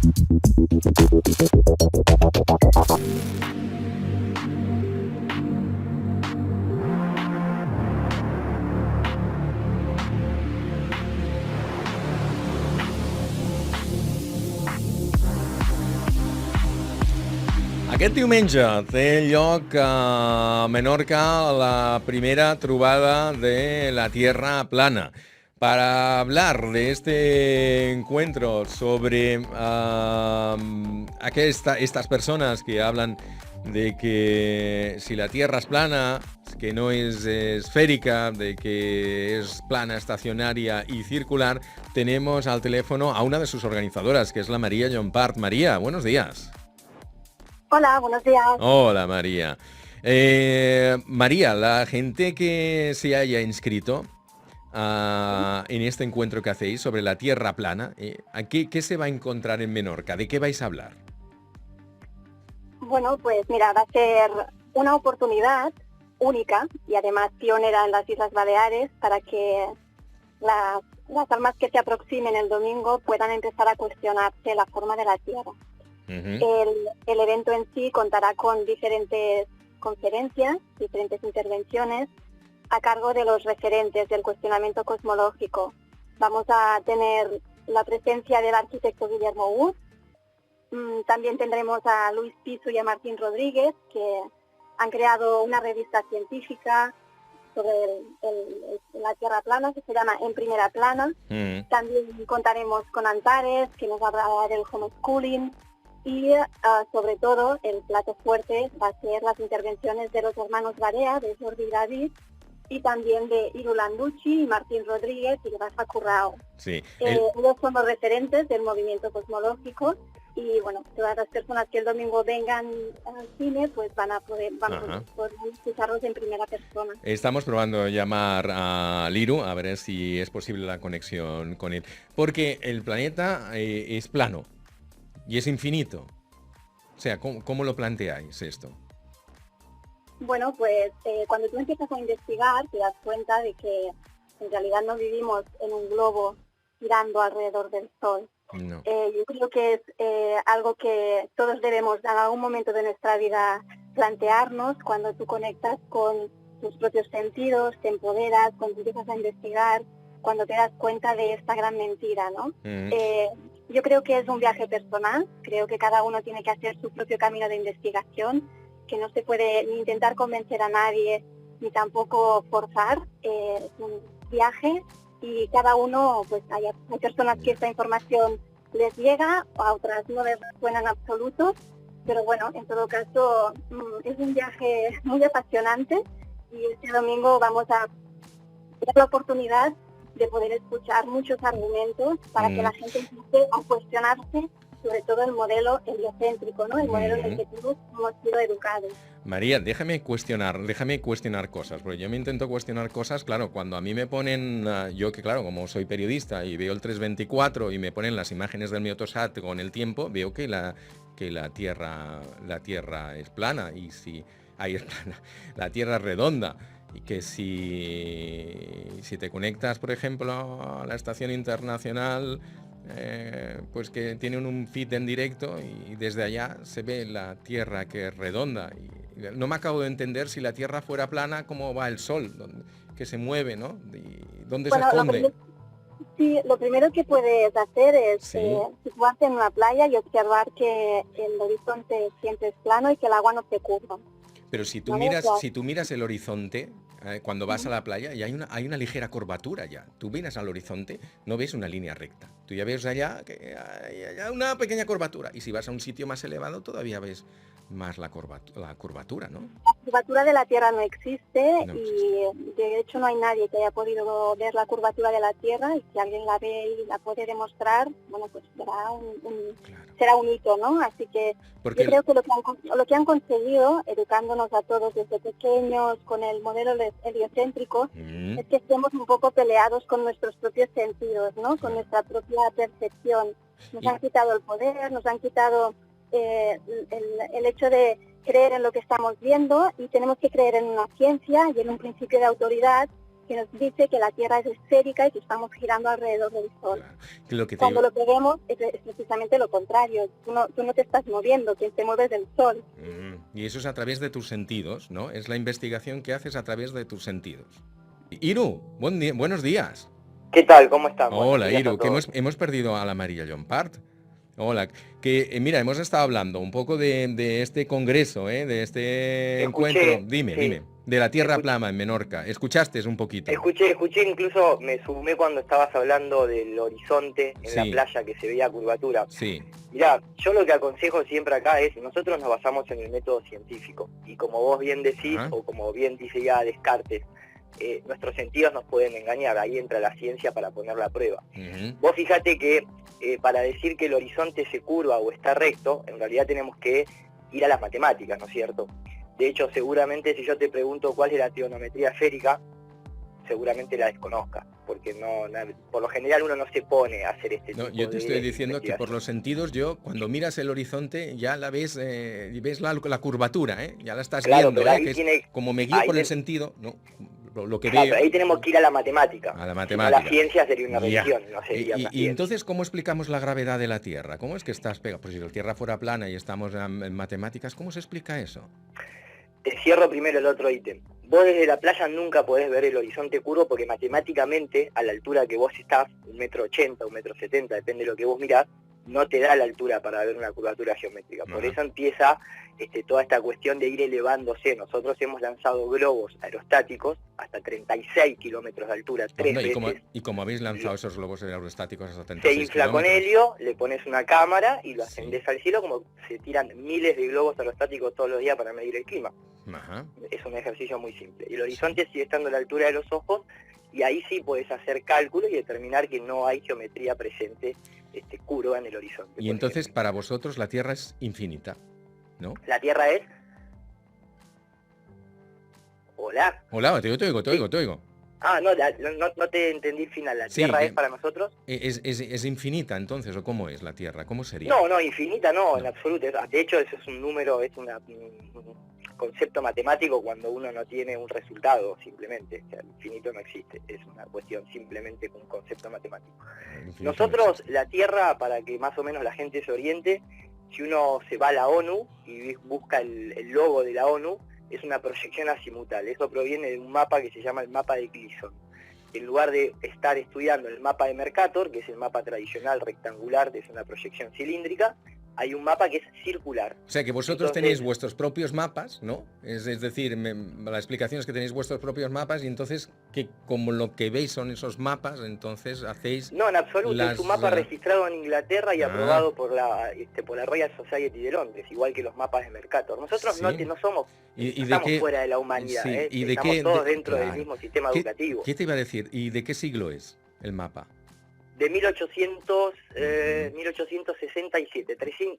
Aquest diumenge té lloc a Menorca la primera trobada de la Tierra Plana. Para hablar de este encuentro sobre estas personas que hablan de que si la Tierra es plana, que no es esférica, de que es plana, estacionaria y circular, tenemos al teléfono a una de sus organizadoras, que es la María Llompart. María, buenos días. Hola, buenos días. Hola, María. María, la gente que se haya inscrito en este encuentro que hacéis sobre la Tierra plana, ¿qué se va a encontrar en Menorca? ¿De qué vais a hablar? Bueno, pues mira, va a ser una oportunidad única y además pionera en las Islas Baleares para que las almas que se aproximen el domingo puedan empezar a cuestionarse la forma de la Tierra. El evento en sí contará con diferentes conferencias, diferentes intervenciones a cargo de los referentes del cuestionamiento cosmológico. Vamos a tener la presencia del arquitecto Guillermo Wood. También tendremos a Luis Piso y a Martín Rodríguez, que han creado una revista científica sobre la Tierra plana, que se llama En Primera Plana. También contaremos con Antares, que nos hablará del homeschooling. Y sobre todo el plato fuerte va a ser las intervenciones de los hermanos Barea, de Jordi y David, y también de Iru Landucci y Martín Rodríguez y Rafa Currao. Sí, ellos son los referentes del movimiento cosmológico y bueno, todas las personas que el domingo vengan al cine pues van a poder escucharlos en primera persona. Estamos probando llamar a Liru a ver si es posible la conexión con él, porque el planeta es plano. Y es infinito. O sea, ¿cómo lo planteáis esto? Bueno, pues cuando tú empiezas a investigar te das cuenta de que en realidad no vivimos en un globo girando alrededor del Sol. No. Yo creo que es algo que todos debemos en algún momento de nuestra vida plantearnos cuando tú conectas con tus propios sentidos, te empoderas, cuando empiezas a investigar, cuando te das cuenta de esta gran mentira, ¿no? Yo creo que es un viaje personal, creo que cada uno tiene que hacer su propio camino de investigación, que no se puede ni intentar convencer a nadie, ni tampoco forzar, es un viaje y cada uno, pues hay personas que esta información les llega, a otras no les suena en absoluto, pero bueno, en todo caso es un viaje muy apasionante y este domingo vamos a tener la oportunidad de poder escuchar muchos argumentos para que la gente empiece a cuestionarse sobre todo el modelo heliocéntrico, ¿no? El modelo en el que todos hemos sido educados. María, déjame cuestionar cosas, porque yo me intento cuestionar cosas, claro, cuando a mí me ponen, yo que claro, como soy periodista y veo el 324 y me ponen las imágenes del Meotosat con el tiempo, veo que la Tierra es plana y si ahí es plana, la Tierra es redonda. Y que si te conectas, por ejemplo, a la estación internacional, pues que tienen un feed en directo y desde allá se ve la Tierra que es redonda. Y no me acabo de entender si la Tierra fuera plana, cómo va el Sol, que se mueve, ¿no? Y ¿dónde se esconde? Lo primero que puedes hacer es situarte en una playa y observar que el horizonte siempre es plano y que el agua no se curva. Pero si tú miras el horizonte, cuando vas a la playa, y hay una ligera curvatura ya. Tú miras al horizonte, no ves una línea recta. Tú ya ves allá que hay una pequeña curvatura. Y si vas a un sitio más elevado, todavía ves más la curvatura, ¿no? La curvatura de la Tierra no existe y de hecho no hay nadie que haya podido ver la curvatura de la Tierra y si alguien la ve y la puede demostrar, bueno, pues será un hito, ¿no? Así que yo creo que lo que han conseguido, educándonos a todos desde pequeños con el modelo heliocéntrico, es que estemos un poco peleados con nuestros propios sentidos, ¿no? Con nuestra propia percepción. Nos han quitado el poder, nos han quitado el hecho de creer en lo que estamos viendo y tenemos que creer en una ciencia y en un principio de autoridad que nos dice que la Tierra es esférica y que estamos girando alrededor del Sol. Claro. Que lo que te Cuando digo- lo que vemos es precisamente lo contrario. Tú no te estás moviendo, quien se mueve es el Sol. Y eso es a través de tus sentidos, ¿no? Es la investigación que haces a través de tus sentidos. Iru, buenos días. ¿Qué tal? ¿Cómo están? Buenos Hola, días a Iru, que todos. hemos perdido a la María Llompart. Hola, que mira, hemos estado hablando un poco de este congreso, de este Escuché, encuentro. Dime, sí. dime. De la Tierra Escuché. plana en Menorca. ¿Escuchaste un poquito? Escuché, incluso me sumé cuando estabas hablando del horizonte en la Sí. playa que se veía curvatura. Sí. Mirá, yo lo que aconsejo siempre acá es, nosotros nos basamos en el método científico, y como vos bien decís, Ajá. o como bien dice ya Descartes, nuestros sentidos nos pueden engañar, ahí entra la ciencia para ponerla a prueba. Ujú. Vos fíjate que para decir que el horizonte se curva o está recto, en realidad tenemos que ir a las matemáticas, ¿no es cierto? De hecho, seguramente si yo te pregunto cuál es la trigonometría esférica, seguramente la desconozca, porque por lo general uno no se pone a hacer este No, tipo yo te de estoy diciendo que por investigación. los sentidos, cuando miras el horizonte, ya la ves, ves la curvatura, ya la estás Claro, viendo, pero ahí que es, tiene, como me guío ahí por el ten- sentido, no, lo que claro, veo. pero ahí tenemos que ir a la matemática. A la Si no, matemática. la ciencia sería una Ya. religión, no sería una Y ciencia. entonces, ¿cómo explicamos la gravedad de la Tierra? ¿Cómo es que estás pegado? Pues si la Tierra fuera plana y estamos en matemáticas, ¿cómo se explica eso? Te cierro primero el otro ítem. Vos desde la playa nunca podés ver el horizonte curvo porque matemáticamente, a la altura que vos estás, 1,80 m, 1,70 m, depende de lo que vos mirás, no te da la altura para ver una curvatura geométrica. Por Ajá. eso empieza toda esta cuestión de ir elevándose. Nosotros hemos lanzado globos aerostáticos hasta 36 kilómetros de altura, tres Anda, veces. ¿y cómo habéis lanzado esos globos aerostáticos hasta Se 36 infla con kilómetros? helio, le pones una cámara y lo Sí. ascendés al cielo, como se tiran miles de globos aerostáticos todos los días para medir el clima. Ajá. Es un ejercicio muy simple. Y el horizonte sigue estando a la altura de los ojos, y ahí sí puedes hacer cálculos y determinar que no hay geometría presente curva en el horizonte. Y por entonces, ejemplo. para vosotros, la Tierra es infinita, ¿no? La Tierra es... Hola. Hola, te oigo. Ah, no te entendí el final. ¿La Sí, Tierra es para nosotros? ¿Es infinita entonces o cómo es la Tierra? ¿Cómo sería? No, infinita no, No. en absoluto. De hecho, eso es un número, es un concepto matemático cuando uno no tiene un resultado, simplemente. O sea, el infinito no existe, es una cuestión simplemente un concepto matemático. El infinito Nosotros, no existe. la Tierra, para que más o menos la gente se oriente, si uno se va a la ONU y busca el logo de la ONU, es una proyección azimutal. Eso proviene de un mapa que se llama el mapa de Gleason. En lugar de estar estudiando el mapa de Mercator, que es el mapa tradicional rectangular, es una proyección cilíndrica, hay un mapa que es circular. O sea, que vosotros Entonces, tenéis vuestros propios mapas, ¿no? Es decir, la explicación es que tenéis vuestros propios mapas y entonces, que como lo que veis son esos mapas, entonces hacéis... No, en absoluto, es un mapa registrado en Inglaterra y aprobado por la Royal Society de Londres, igual que los mapas de Mercator. Nosotros Sí. no somos, ¿Y de estamos qué? fuera de la humanidad, Sí, ¿y de estamos qué? todos dentro del Claro. mismo sistema ¿Qué- educativo. ¿Qué te iba a decir? ¿Y de qué siglo es el mapa? De 1867,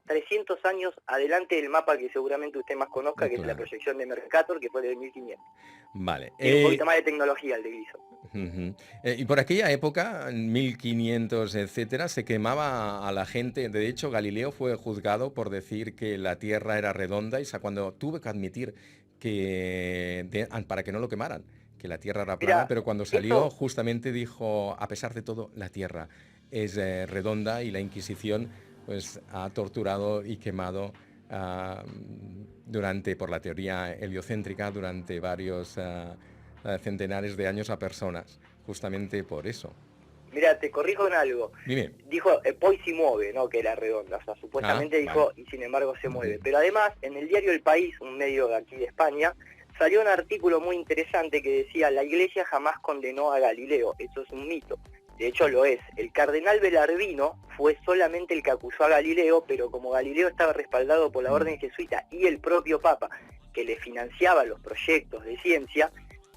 300 años adelante del mapa que seguramente usted más conozca, que es la Claro. proyección de Mercator, que fue de 1500. Vale. Tiene un poquito más de tecnología el de Gleason. Ujú. Y por aquella época, en 1500, etcétera, se quemaba a la gente. De hecho, Galileo fue juzgado por decir que la Tierra era redonda y cuando tuve que admitir para que no lo quemaran, que la Tierra era plana, Mira, pero cuando salió eso, justamente dijo, a pesar de todo, la Tierra es redonda y la Inquisición pues ha torturado y quemado por la teoría heliocéntrica durante varios centenares de años a personas, justamente por eso. mira, te corrijo en algo. Dime. Dijo, poi si mueve, ¿no? Que era redonda. O sea, supuestamente dijo, vale. y sin embargo se mueve. Ujú. Pero además, en el diario El País, un medio de aquí de España, salió un artículo muy interesante que decía, la Iglesia jamás condenó a Galileo. Eso es un mito. De hecho lo es. El cardenal Belarmino fue solamente el que acusó a Galileo, pero como Galileo estaba respaldado por la orden jesuita y el propio Papa, que le financiaba los proyectos de ciencia,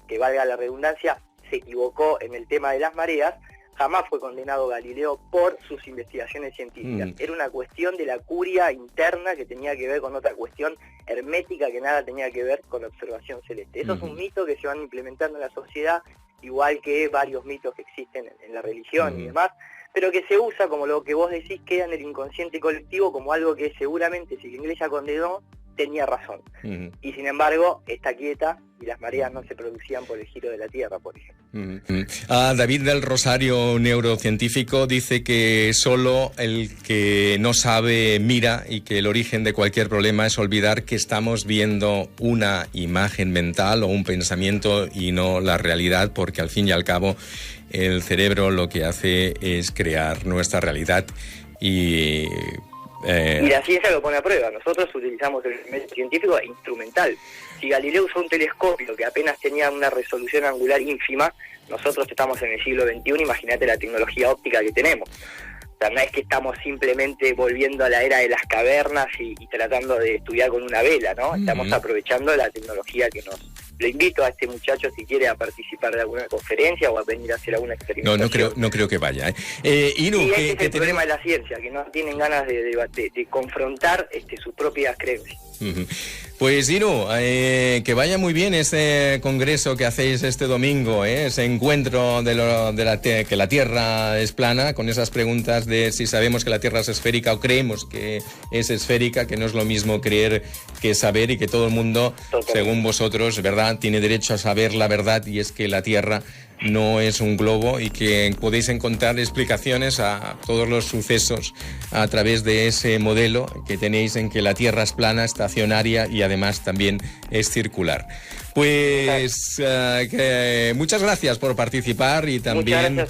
que valga la redundancia, se equivocó en el tema de las mareas, jamás fue condenado Galileo por sus investigaciones científicas. Era una cuestión de la curia interna que tenía que ver con otra cuestión hermética que nada tenía que ver con la observación celeste. Eso es un mito que se van implementando en la sociedad, igual que varios mitos que existen en la religión y demás, pero que se usa, como lo que vos decís, queda en el inconsciente colectivo como algo que seguramente, si la Iglesia condenó, tenía razón. Y sin embargo, está quieta y las mareas no se producían por el giro de la Tierra, por ejemplo. David del Rosario, neurocientífico, dice que solo el que no sabe mira y que el origen de cualquier problema es olvidar que estamos viendo una imagen mental o un pensamiento y no la realidad, porque al fin y al cabo el cerebro lo que hace es crear nuestra realidad y la ciencia lo pone a prueba. Nosotros utilizamos el método científico instrumental. Si Galileo usó un telescopio que apenas tenía una resolución angular ínfima, nosotros estamos en el siglo XXI, imagínate la tecnología óptica que tenemos. O sea, no es que estamos simplemente volviendo a la era de las cavernas y tratando de estudiar con una vela, ¿no? Estamos aprovechando la tecnología que nos... Le invito a este muchacho, si quiere, a participar de alguna conferencia o a venir a hacer alguna experimentación. No creo que vaya. Inu, y ese es el problema de la ciencia, que no tienen ganas de confrontar sus propias creencias. Pues Inu, que vaya muy bien ese congreso que hacéis este domingo, ese encuentro que la Tierra es plana, con esas preguntas de si sabemos que la Tierra es esférica o creemos que es esférica, que no es lo mismo creer que saber, y que todo el mundo, según vosotros, ¿verdad?, tiene derecho a saber la verdad, y es que la Tierra no es un globo, y que podéis encontrar explicaciones a todos los sucesos a través de ese modelo que tenéis, en que la Tierra es plana, estacionaria y además también es circular. Pues muchas gracias por participar, y también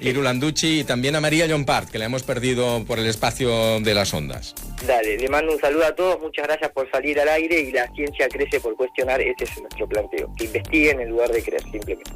Inu Landucci, y también a María Llompart, que la hemos perdido por el espacio de las ondas. Dale, le mando un saludo a todos, muchas gracias por salir al aire, y la ciencia crece por cuestionar, ese es nuestro planteo, que investiguen en lugar de creer, simplemente.